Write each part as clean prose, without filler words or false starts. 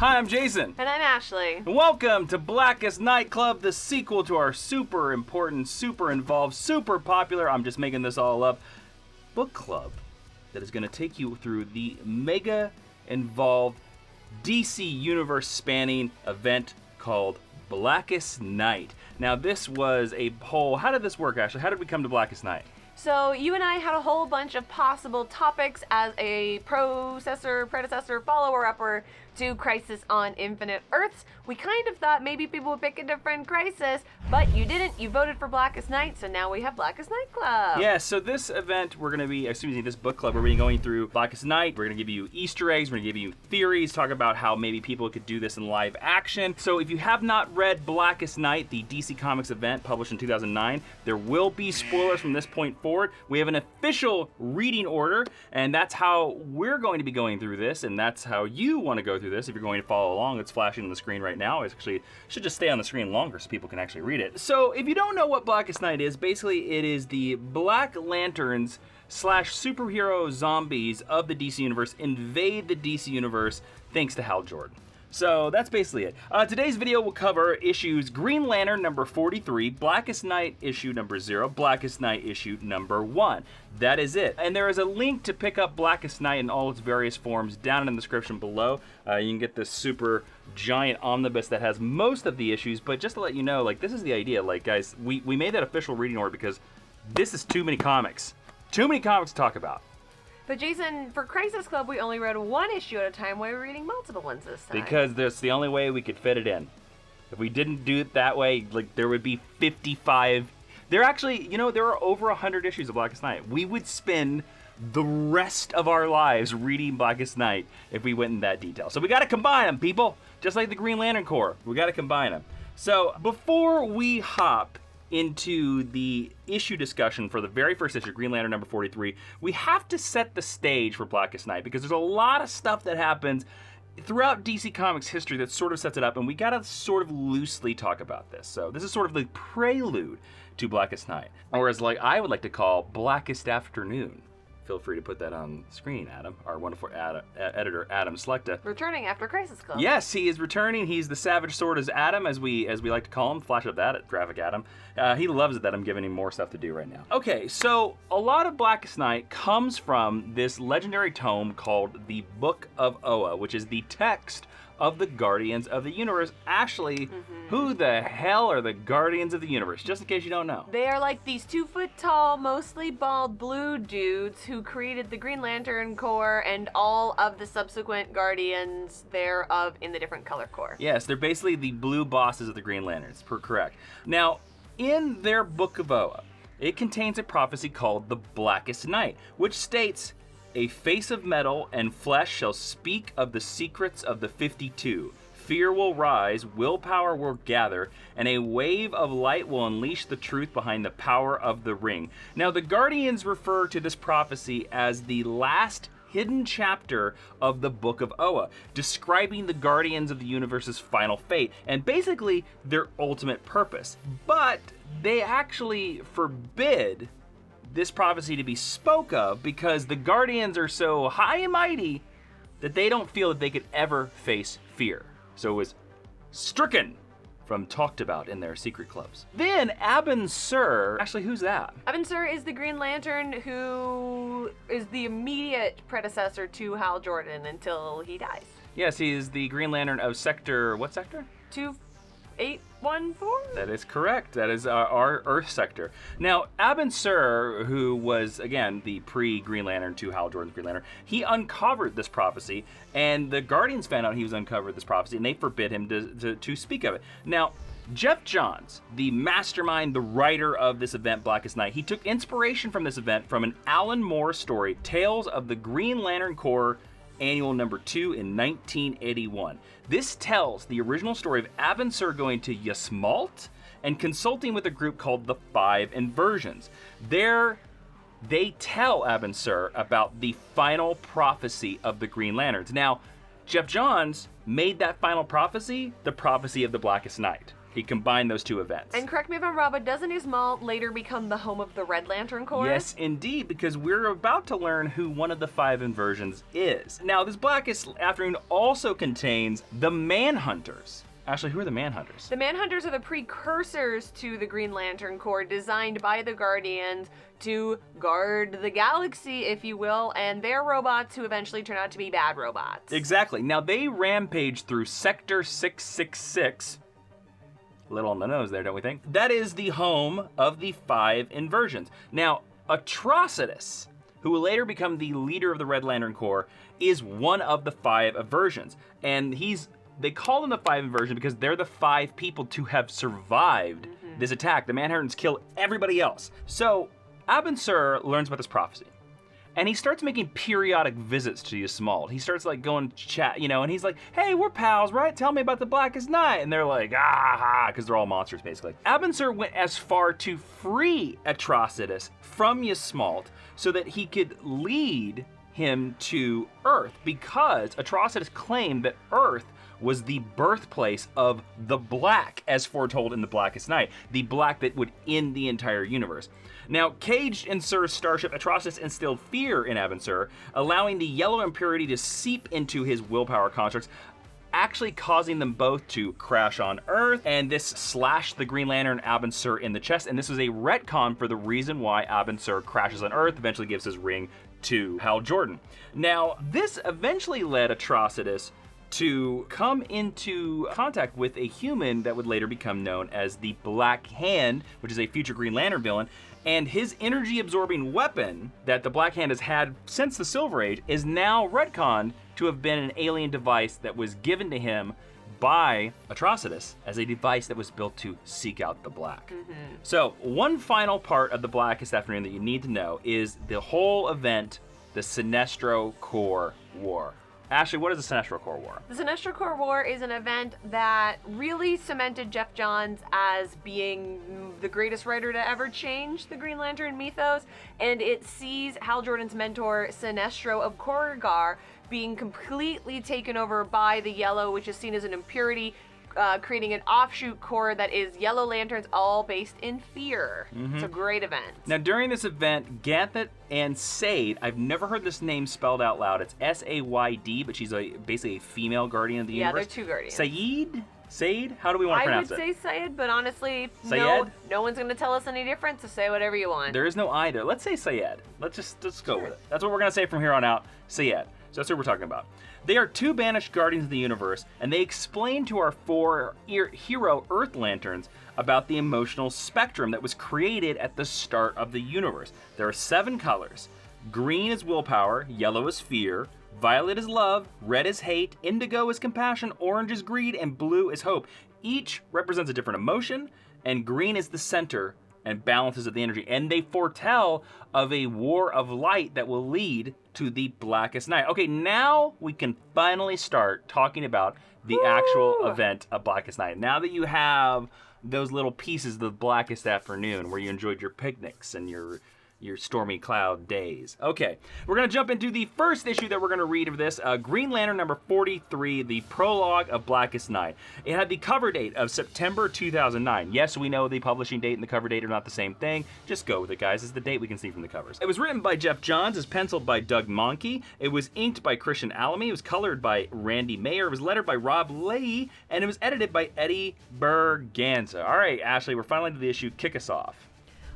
Hi, I'm Jason. And I'm Ashley. And welcome to Blackest Nightclub, the sequel to our super important, super involved, super popular, I'm just making this all up, book club that is going to take you through the mega involved DC universe spanning event called Blackest Night. Now this was a poll. How did this work, Ashley? How did we come to Blackest Night? So you and I had a whole bunch of possible topics as a predecessor, follower-upper to Crisis on Infinite Earths. We kind of thought maybe people would pick a different Crisis, but you didn't. You voted for Blackest Night, so now we have Blackest Night Club. Yeah, so this event, we're going to be, this book club, we're going to be going through Blackest Night. We're going to give you Easter eggs, we're going to give you theories, talk about how maybe people could do this in live action. So if you have not read Blackest Night, the DC Comics event published in 2009, there will be spoilers from this point forward. We have an official reading order, and that's how we're going to be going through this, and that's how you want to go through this if you're going to follow along. It's flashing on the screen right now. It actually should just stay on the screen longer so people can actually read it. So if you don't know what Blackest Night is, basically it is the Black Lanterns / superhero zombies of the DC Universe invade the DC Universe thanks to Hal Jordan. So that's basically it. Today's video will cover issues Green Lantern number 43, Blackest Night issue number 0, Blackest Night issue number 1. That is it. And there is a link to pick up Blackest Night in all its various forms down in the description below. You can get this super giant omnibus that has most of the issues, but just to let you know, like, this is the idea. Like, guys, we made that official reading order because this is too many comics. Too many comics to talk about. But Jason, for Crisis Club, we only read one issue at a time while we were reading multiple ones this time. Because that's the only way we could fit it in. If we didn't do it that way, like, there would be 55. There actually, you know, there are over 100 issues of Blackest Night. We would spend the rest of our lives reading Blackest Night if we went in that detail. So we got to combine them, people. Just like the Green Lantern Corps, we got to combine them. So before we hop into the issue discussion for the very first issue, Green Lantern number 43, we have to set the stage for Blackest Night because there's a lot of stuff that happens throughout DC Comics history that sort of sets it up, and we gotta sort of loosely talk about this. So this is sort of the prelude to Blackest Night, or as like I would like to call Blackest Afternoon. Feel free to put that on screen, Adam, our wonderful editor, Adam Slechta. Returning after Crisis Club. Yes, he is returning. He's the Savage Sword as Adam, as we like to call him. Flash up that at Graphic Adam. He loves it that I'm giving him more stuff to do right now. Okay, so a lot of Blackest Night comes from this legendary tome called the Book of Oa, which is the text of the Guardians of the Universe. Ashley, who the hell are the Guardians of the Universe? Just in case you don't know. They are like these 2-foot-tall, mostly bald blue dudes who created the Green Lantern Corps and all of the subsequent Guardians thereof in the different color corps. Yes, they're basically the blue bosses of the Green Lanterns, correct. Now, in their Book of Oa, it contains a prophecy called the Blackest Night, which states, "A face of metal and flesh shall speak of the secrets of the 52. Fear will rise, willpower will gather, and a wave of light will unleash the truth behind the power of the ring." Now, the Guardians refer to this prophecy as the last hidden chapter of the Book of Oa, describing the Guardians of the Universe's final fate, and basically their ultimate purpose. But they actually forbid this prophecy to be spoke of because the Guardians are so high and mighty that they don't feel that they could ever face fear. So it was stricken from talked about in their secret clubs. Then Abin Sur, Ashley, who's that? Abin Sur is the Green Lantern who is the immediate predecessor to Hal Jordan until he dies. Yes, he is the Green Lantern of Sector, what sector? 2814? That is correct. That is our Earth sector. Now, Abin Sur, who was, again, the pre-Green Lantern to Hal Jordan's Green Lantern, he uncovered this prophecy, and the Guardians found out he was uncovered this prophecy, and they forbid him to speak of it. Now, Jeff Johns, the mastermind, the writer of this event, Blackest Night, he took inspiration from this event from an Alan Moore story, Tales of the Green Lantern Corps, Annual number 2 in 1981. This tells the original story of Abin Sur going to Yasmalt and consulting with a group called the Five Inversions. There, they tell Abin Sur about the final prophecy of the Green Lanterns. Now, Jeff Johns made that final prophecy the prophecy of the Blackest Night. He combined those two events. And correct me if I'm wrong, but doesn't Ismail later become the home of the Red Lantern Corps? Yes, indeed, because we're about to learn who one of the 5 inversions is. Now, this Blackest Afternoon also contains the Manhunters. Ashley, who are the Manhunters? The Manhunters are the precursors to the Green Lantern Corps, designed by the Guardians to guard the galaxy, if you will, and they're robots who eventually turn out to be bad robots. Exactly. Now, they rampage through Sector 666. A little on the nose there, don't we think? That is the home of the 5 inversions. Now, Atrocitus, who will later become the leader of the Red Lantern Corps, is one of the 5 inversions. And they call them the 5 inversion because they're the 5 people to have survived this attack. The Manhunters kill everybody else. So, Abin Sur learns about this prophecy. And he starts making periodic visits to Yasmald. He starts like going to chat, and he's like, hey, we're pals, right? Tell me about the Blackest Night. And they're like, because they're all monsters, basically. Abin Sur went as far to free Atrocitus from Yasmald so that he could lead him to Earth, because Atrocitus claimed that Earth was the birthplace of the Black, as foretold in the Blackest Night, the Black that would end the entire universe. Now, caged in Sur's starship, Atrocitus instilled fear in Abin Sur, allowing the yellow impurity to seep into his willpower constructs, actually causing them both to crash on Earth, and this slashed the Green Lantern Abin Sur in the chest, and this was a retcon for the reason why Abin Sur crashes on Earth, eventually gives his ring to Hal Jordan. Now, this eventually led Atrocitus to come into contact with a human that would later become known as the Black Hand, which is a future Green Lantern villain, and his energy-absorbing weapon that the Black Hand has had since the Silver Age is now retconned to have been an alien device that was given to him by Atrocitus as a device that was built to seek out the Black. So, one final part of the Blackest Afternoon that you need to know is the whole event, the Sinestro Corps War. Ashley, what is the Sinestro Corps War? The Sinestro Corps War is an event that really cemented Jeff Johns as being the greatest writer to ever change the Green Lantern mythos, and it sees Hal Jordan's mentor, Sinestro of Korrigar, being completely taken over by the Yellow, which is seen as an impurity, creating an offshoot corps that is Yellow Lanterns, all based in fear. It's a great event. Now, during this event, Ganthet and Said, I've never heard this name spelled out loud. It's S-A-Y-D, but she's basically a female guardian of the universe. Yeah, they're 2 guardians. Said? How do we want to pronounce it? I would say Sayed, but honestly, Sayed? no one's going to tell us any different, so say whatever you want. There is no I there. Let's say Sayed. Let's go with it. That's what we're going to say from here on out. Sayed. So that's what we're talking about. They are 2 banished guardians of the universe, and they explain to our 4 hero Earth Lanterns about the emotional spectrum that was created at the start of the universe. There are 7 colors. Green is willpower, yellow is fear, violet is love, red is hate, indigo is compassion, orange is greed, and blue is hope. Each represents a different emotion, and green is the center and balances of the energy. And they foretell of a war of light that will lead to the Blackest Night. Okay, now we can finally start talking about the actual event of Blackest Night. Now that you have those little pieces of the Blackest Afternoon where you enjoyed your picnics and your stormy cloud days. Okay, we're going to jump into the first issue that we're going to read of this, Green Lantern number 43, the Prologue of Blackest Night. It had the cover date of September 2009. Yes, we know the publishing date and the cover date are not the same thing. Just go with it, guys. It's the date we can see from the covers. It was written by Jeff Johns, it was penciled by Doug Mahnke, it was inked by Christian Alamy, it was colored by Randy Mayer, it was lettered by Rob Leahy, and it was edited by Eddie Berganza. All right, Ashley, we're finally to the issue. Kick us off.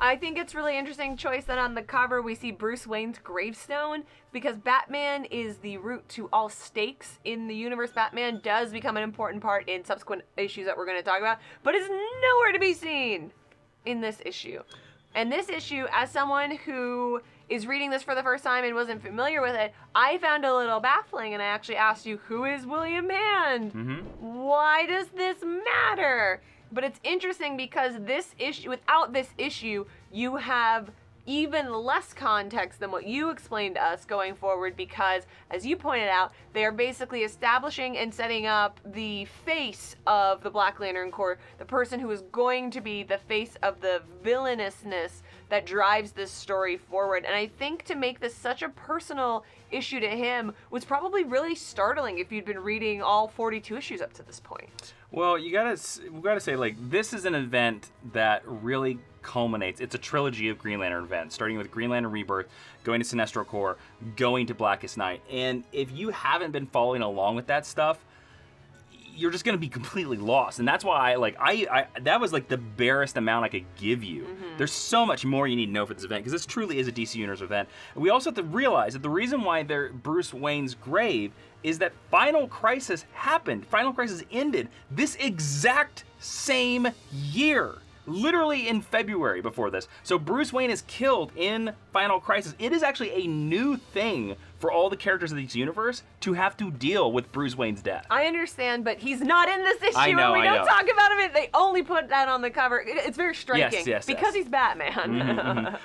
I think it's really interesting choice that on the cover we see Bruce Wayne's gravestone, because Batman is the root to all stakes in the universe. Batman does become an important part in subsequent issues that we're going to talk about, but is nowhere to be seen in this issue. And this issue, as someone who is reading this for the first time and wasn't familiar with it, I found a little baffling, and I actually asked you, who is William Hand? Why does this matter? But it's interesting because this issue, without this issue, you have even less context than what you explained to us going forward, because, as you pointed out, they are basically establishing and setting up the face of the Black Lantern Corps, the person who is going to be the face of the villainousness that drives this story forward. And I think to make this such a personal issue to him was probably really startling if you'd been reading all 42 issues up to this point. Well, we gotta say, like, this is an event that really culminates. It's a trilogy of Green Lantern events, starting with Green Lantern Rebirth, going to Sinestro Corps, going to Blackest Night. And if you haven't been following along with that stuff, you're just gonna be completely lost. And that's why I that was like the barest amount I could give you. Mm-hmm. There's so much more you need to know for this event, because this truly is a DC Universe event. And we also have to realize that the reason why they're Bruce Wayne's grave is that Final Crisis happened. Final Crisis ended this exact same year. Literally in February before this. So Bruce Wayne is killed in Final Crisis. It is actually a new thing for all the characters of this universe to have to deal with Bruce Wayne's death. I understand, but he's not in this issue, I know, and we I don't know. talk about him. They only put that on the cover. It's very striking. Yes. Because he's Batman. Mm-hmm.